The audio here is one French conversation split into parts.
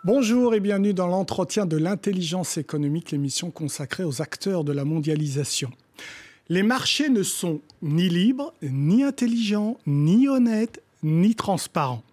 Bonjour et bienvenue dans l'entretien de l'intelligence économique, l'émission consacrée aux acteurs de la mondialisation. Les marchés ne sont ni libres, ni intelligents, ni honnêtes, ni transparents.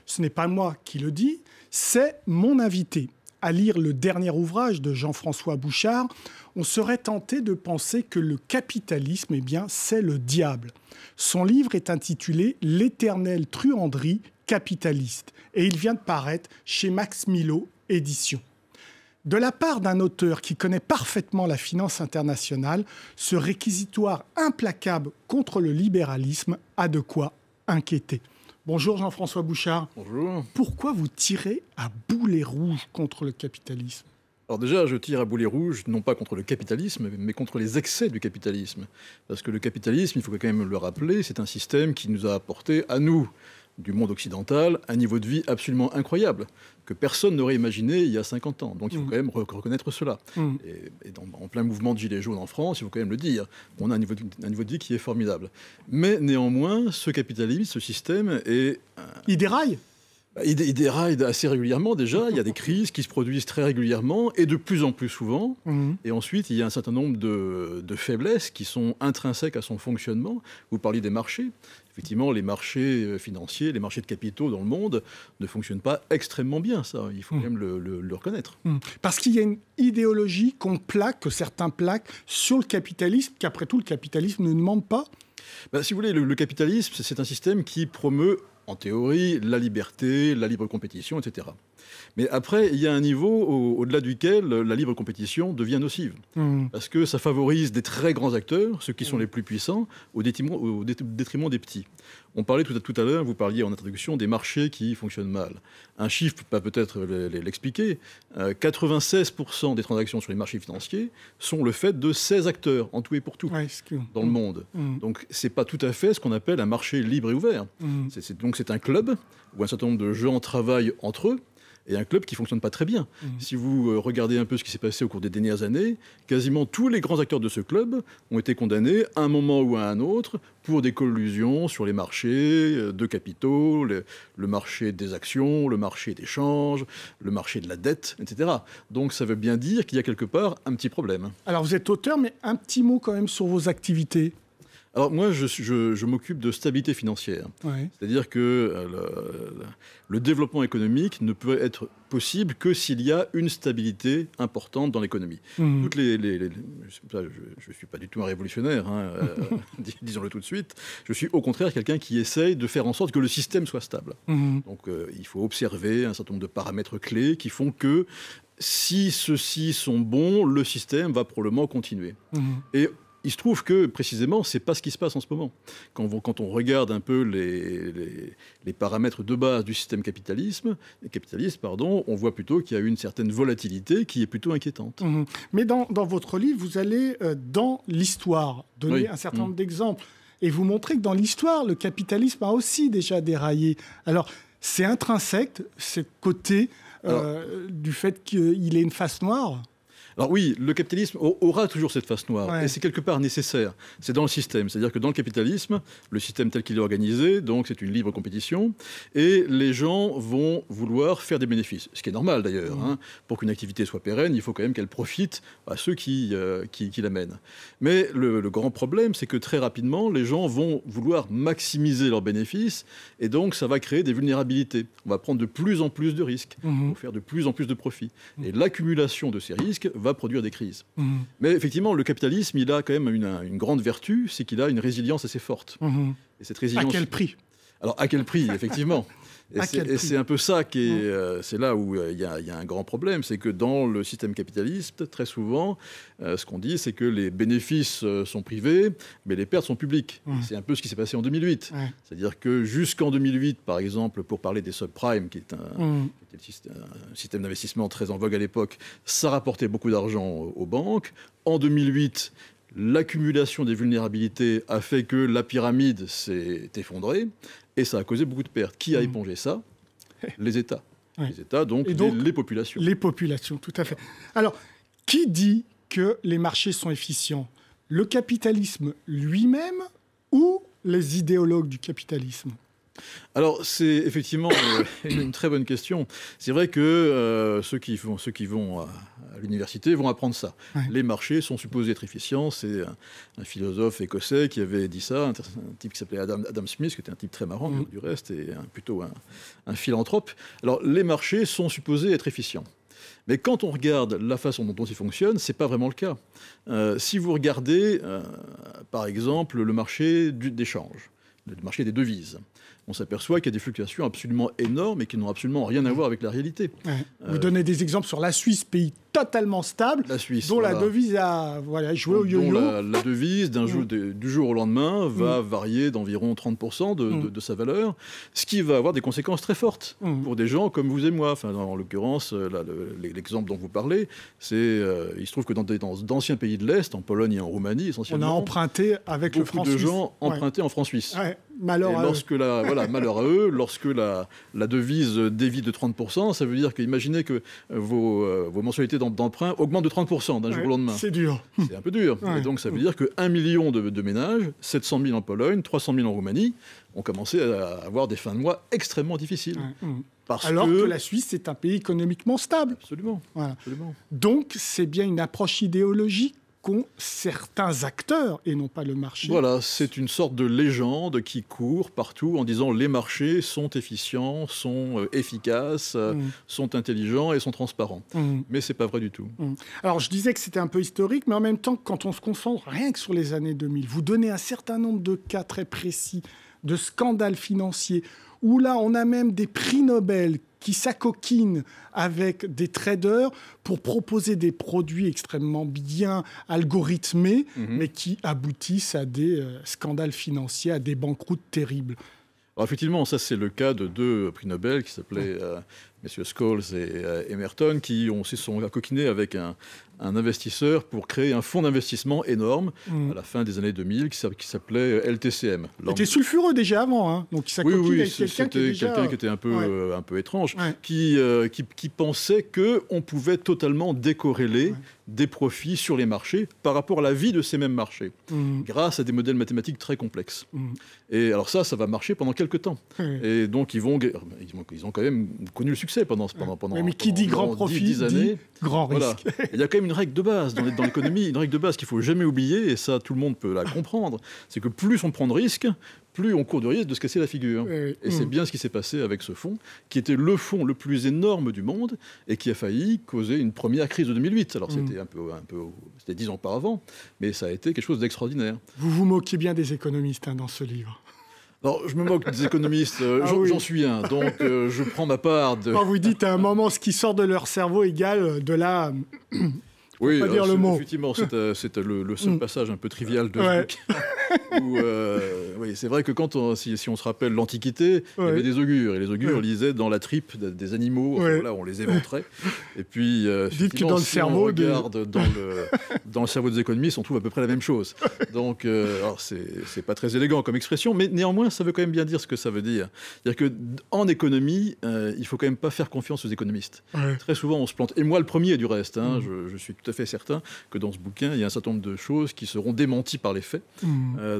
Ce n'est pas moi qui le dis, c'est mon invité. À lire le dernier ouvrage de Jean-François Bouchard, on serait tenté de penser que le capitalisme, c'est le diable. Son livre est intitulé « L'éternelle truanderie capitaliste » et il vient de paraître chez Max Milo Éditions. De la part d'un auteur qui connaît parfaitement la finance internationale, ce réquisitoire implacable contre le libéralisme a de quoi inquiéter. Bonjour Jean-François Bouchard. Bonjour. Pourquoi vous tirez à boulet rouge contre le capitalisme ? Alors déjà, je tire à boulet rouge, non pas contre le capitalisme, mais contre les excès du capitalisme. Parce que le capitalisme, il faut quand même le rappeler, c'est un système qui nous a apporté, à nous, du monde occidental, un niveau de vie absolument incroyable, que personne n'aurait imaginé il y a 50 ans. Donc il faut quand même reconnaître cela. Et en plein mouvement de Gilets jaunes en France, il faut quand même le dire, on a un niveau de vie qui est formidable. Mais néanmoins, ce capitalisme, ce système est... Il déraille ? Il déraille assez régulièrement déjà, il y a des crises qui se produisent très régulièrement et de plus en plus souvent. Et ensuite, il y a un certain nombre de faiblesses qui sont intrinsèques à son fonctionnement. Vous parliez des marchés. Effectivement, les marchés financiers, les marchés de capitaux dans le monde ne fonctionnent pas extrêmement bien, ça. Il faut quand même le reconnaître. Parce qu'il y a une idéologie qu'on plaque, que certains plaquent sur le capitalisme, qu'après tout, le capitalisme ne demande pas. Si vous voulez, le capitalisme, c'est un système qui promeut, en théorie, la liberté, la libre compétition, etc. Mais après, il y a un niveau au-delà duquel la libre compétition devient nocive. Parce que ça favorise des très grands acteurs, ceux qui sont les plus puissants, au détriment des petits. On parlait tout à l'heure, vous parliez en introduction des marchés qui fonctionnent mal. Un chiffre peut peut-être l'expliquer. 96% des transactions sur les marchés financiers sont le fait de 16 acteurs, en tout et pour tout, dans le monde. Donc, ce n'est pas tout à fait ce qu'on appelle un marché libre et ouvert. Donc, c'est un club où un certain nombre de gens travaillent entre eux, et un club qui ne fonctionne pas très bien. Si vous regardez un peu ce qui s'est passé au cours des dernières années, quasiment tous les grands acteurs de ce club ont été condamnés à un moment ou à un autre pour des collusions sur les marchés de capitaux, le marché des actions, le marché des changes, le marché de la dette, etc. Donc ça veut bien dire qu'il y a quelque part un petit problème. Alors vous êtes auteur, mais un petit mot quand même sur vos activités. Alors moi, je m'occupe de stabilité financière. C'est-à-dire que le développement économique ne peut être possible que s'il y a une stabilité importante dans l'économie. Je ne suis pas du tout un révolutionnaire, disons-le tout de suite. Je suis au contraire quelqu'un qui essaye de faire en sorte que le système soit stable. Donc il faut observer un certain nombre de paramètres clés qui font que si ceux-ci sont bons, le système va probablement continuer. Et il se trouve que, précisément, ce n'est pas ce qui se passe en ce moment. Quand on regarde un peu les paramètres de base du système capitaliste, on voit plutôt qu'il y a une certaine volatilité qui est plutôt inquiétante. Mais dans votre livre, vous allez dans l'histoire, donner un certain nombre d'exemples. Et vous montrez que dans l'histoire, le capitalisme a aussi déjà déraillé. Alors, c'est intrinsèque, ce côté du fait qu'il ait une face noire ? Alors oui, le capitalisme aura toujours cette face noire, et c'est quelque part nécessaire. C'est dans le système, c'est-à-dire que dans le capitalisme, le système tel qu'il est organisé, donc c'est une libre compétition, et les gens vont vouloir faire des bénéfices, ce qui est normal d'ailleurs. Pour qu'une activité soit pérenne, il faut quand même qu'elle profite à ceux qui la mènent. Mais le grand problème, c'est que très rapidement, les gens vont vouloir maximiser leurs bénéfices, et donc ça va créer des vulnérabilités. On va prendre de plus en plus de risques, pour faire de plus en plus de profits. Et l'accumulation de ces risques va produire des crises. Mais effectivement, le capitalisme, il a quand même une grande vertu, c'est qu'il a une résilience assez forte. Et cette résilience... À quel prix ? Alors, à quel prix, effectivement. Et c'est un peu ça qui est... c'est là où il y a un grand problème, c'est que dans le système capitaliste, très souvent, ce qu'on dit, c'est que les bénéfices sont privés, mais les pertes sont publiques. C'est un peu ce qui s'est passé en 2008. C'est-à-dire que jusqu'en 2008, par exemple, pour parler des subprimes, qui est un système d'investissement très en vogue à l'époque, ça rapportait beaucoup d'argent aux banques. En 2008... l'accumulation des vulnérabilités a fait que la pyramide s'est effondrée et ça a causé beaucoup de pertes. Qui a épongé ça ? Les États. Les États, donc les populations. Les populations, tout à fait. Alors, qui dit que les marchés sont efficients ? Le capitalisme lui-même ou les idéologues du capitalisme ? Alors, c'est effectivement une très bonne question. C'est vrai que ceux qui vont à l'université vont apprendre ça. Ouais. Les marchés sont supposés être efficients. C'est un philosophe écossais qui avait dit ça, un type qui s'appelait Adam Smith, qui était un type très marrant du reste, et plutôt un philanthrope. Alors, les marchés sont supposés être efficients. Mais quand on regarde la façon dont ils fonctionnent, ce n'est pas vraiment le cas. Si vous regardez, par exemple, le marché d'échange, le marché des devises, on s'aperçoit qu'il y a des fluctuations absolument énormes et qui n'ont absolument rien à voir avec la réalité. Ouais. Vous donnez des exemples sur la Suisse, pays totalement stable, la Suisse, dont la devise a joué au yo-yo. La devise du jour au lendemain va varier d'environ 30% de sa valeur, ce qui va avoir des conséquences très fortes pour des gens comme vous et moi. Enfin, en l'occurrence, l'exemple dont vous parlez, il se trouve que dans d'anciens pays de l'Est, en Pologne et en Roumanie essentiellement, on a emprunté avec le franc suisse. Beaucoup de gens empruntaient en franc suisse. Ouais. Malheur à eux. Malheur à eux, lorsque la devise dévie de 30%, ça veut dire qu'imaginez que vos mensualités d'emprunt augmentent de 30% d'un jour au lendemain. C'est dur. C'est un peu dur. Ouais. Et donc ça veut dire que 1 million de ménages, 700 000 en Pologne, 300 000 en Roumanie, ont commencé à avoir des fins de mois extrêmement difficiles. Alors que la Suisse est un pays économiquement stable. Absolument. Voilà. Absolument. Donc c'est bien une approche idéologique qu'ont certains acteurs et non pas le marché. Voilà, c'est une sorte de légende qui court partout en disant les marchés sont efficients, sont efficaces, sont intelligents et sont transparents. Mais c'est pas vrai du tout. Alors je disais que c'était un peu historique, mais en même temps, quand on se concentre rien que sur les années 2000, vous donnez un certain nombre de cas très précis de scandales financiers où là on a même des prix Nobel qui s'acoquinent avec des traders pour proposer des produits extrêmement bien algorithmés, mais qui aboutissent à des scandales financiers, à des banqueroutes terribles. Alors effectivement, ça c'est le cas de 2 prix Nobel qui s'appelaient messieurs Scholes et Emerton, qui se sont coquinés avec un investisseur pour créer un fonds d'investissement énorme à la fin des années 2000 qui s'appelait LTCM. Il était sulfureux déjà avant, hein. Donc il s'acoquine avec quelqu'un qui était un peu étrange, qui pensait qu'on pouvait totalement décorréler des profits sur les marchés par rapport à la vie de ces mêmes marchés, grâce à des modèles mathématiques très complexes. Et alors ça va marcher pendant quelques temps. Et donc ils ont quand même connu le succès pendant mais qui dit grand profit, 10 années. Grand risque. Voilà. Il y a quand même une règle de base dans l'économie, une règle de base qu'il ne faut jamais oublier, et ça tout le monde peut la comprendre, c'est que plus on prend de risques, plus on court de risque de se casser la figure. Et c'est bien ce qui s'est passé avec ce fonds, qui était le fonds le plus énorme du monde et qui a failli causer une première crise de 2008. Alors c'était c'était 10 ans auparavant, mais ça a été quelque chose d'extraordinaire. Vous vous moquez bien des économistes dans ce livre. Alors, je me moque des économistes, j'en suis un, donc je prends ma part de... Quand vous dites à un moment ce qui sort de leur cerveau égale de la... Oui, pas dire le mot. Effectivement, c'est le seul passage un peu trivial de ce bouquin. Oui, c'est vrai que si on se rappelle l'Antiquité, il y avait des augures, et les augures lisaient dans la tripe des animaux, là on les éventrait. Et puis, dites que dans le cerveau, on regarde dans le cerveau des économistes, on trouve à peu près la même chose. Donc, alors c'est pas très élégant comme expression, mais néanmoins, ça veut quand même bien dire ce que ça veut dire. C'est-à-dire qu'en économie, il faut quand même pas faire confiance aux économistes. Très souvent, on se plante. Et moi, le premier du reste, je suis tout à fait certain que dans ce bouquin, il y a un certain nombre de choses qui seront démenties par les faits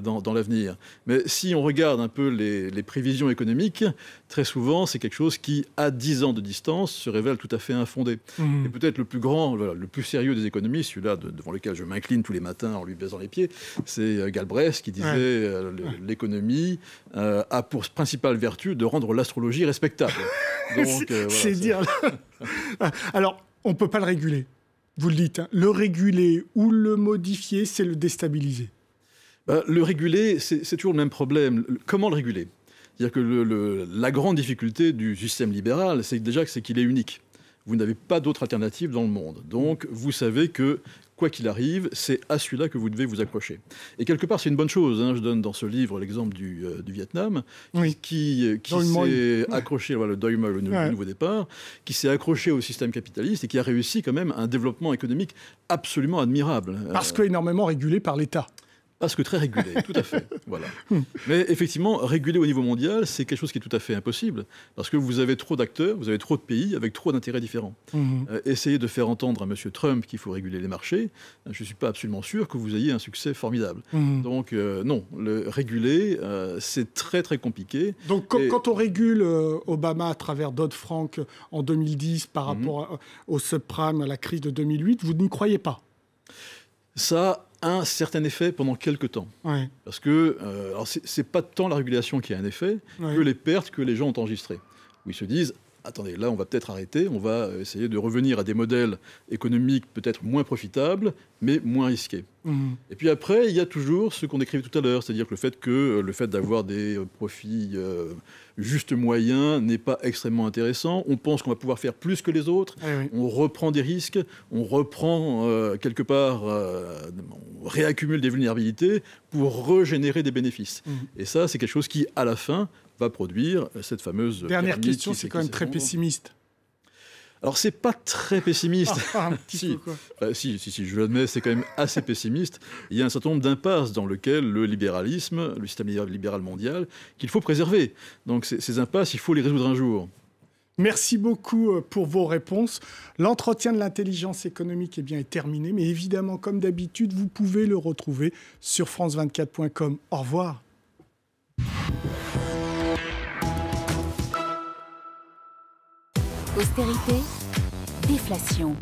dans l'avenir. Mais si on regarde un peu les prévisions économiques, très souvent, c'est quelque chose qui, à 10 ans de distance, se révèle tout à fait infondé. Et peut-être le plus grand, le plus sérieux des économistes, celui-là devant lequel je m'incline tous les matins en lui baisant les pieds, c'est Galbraith qui disait l'économie a pour principale vertu de rendre l'astrologie respectable. Donc, c'est dire... Alors, on ne peut pas le réguler. Vous le dites, hein, le réguler ou le modifier, c'est le déstabiliser. Le réguler, c'est toujours le même problème. Comment le réguler ? C'est-à-dire que la grande difficulté du système libéral, c'est qu'il est unique. Vous n'avez pas d'autre alternative dans le monde. Donc, vous savez que, quoi qu'il arrive, c'est à celui-là que vous devez vous accrocher. Et quelque part, c'est une bonne chose. Je donne dans ce livre l'exemple du Vietnam, qui s'est accroché, le Doi Moi, le nouveau départ, qui s'est accroché au système capitaliste et qui a réussi quand même un développement économique absolument admirable. Parce qu'énormément régulé par l'État. Parce que très régulé, tout à fait. Voilà. Mais effectivement, réguler au niveau mondial, c'est quelque chose qui est tout à fait impossible, parce que vous avez trop d'acteurs, vous avez trop de pays avec trop d'intérêts différents. Essayez de faire entendre à M. Trump qu'il faut réguler les marchés, je ne suis pas absolument sûr que vous ayez un succès formidable. Donc non, le réguler, c'est très très compliqué. Donc quand on régule Obama à travers Dodd-Frank en 2010 par rapport au subprime, à la crise de 2008, vous n'y croyez pas? Ça a un certain effet pendant quelques temps. Ouais. Parce que c'est pas tant la régulation qui a un effet que les pertes que les gens ont enregistrées. Où ils se disent, attendez, là on va peut-être arrêter, on va essayer de revenir à des modèles économiques peut-être moins profitables, mais moins risqués. Et puis après, il y a toujours ce qu'on décrivait tout à l'heure, c'est-à-dire que le fait d'avoir des profits juste moyens n'est pas extrêmement intéressant. On pense qu'on va pouvoir faire plus que les autres, on reprend des risques, on reprend quelque part, on réaccumule des vulnérabilités pour régénérer des bénéfices. Et ça, c'est quelque chose qui, à la fin, va produire cette fameuse... Dernière question, c'est quand même très pessimiste. Alors, c'est pas très pessimiste. Un petit peu, quoi. Si, je l'admets, c'est quand même assez pessimiste. Il y a un certain nombre d'impasses dans lesquelles le libéralisme, le système libéral mondial, qu'il faut préserver. Donc, ces impasses, il faut les résoudre un jour. Merci beaucoup pour vos réponses. L'entretien de l'intelligence économique est terminé, mais évidemment, comme d'habitude, vous pouvez le retrouver sur france24.com. Au revoir. Austérité, déflation,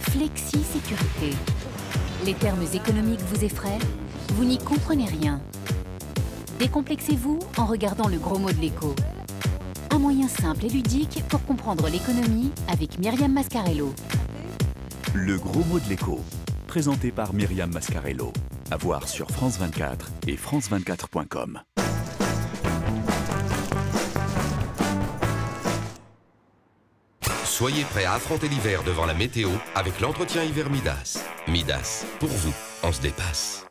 flexi-sécurité. Les termes économiques vous effraient? Vous n'y comprenez rien. Décomplexez-vous en regardant le gros mot de l'écho. Un moyen simple et ludique pour comprendre l'économie avec Myriam Mascarello. Le gros mot de l'écho, présenté par Myriam Mascarello. À voir sur France 24 et france24.com. Soyez prêts à affronter l'hiver devant la météo avec l'entretien hiver Midas. Midas, pour vous, on se dépasse.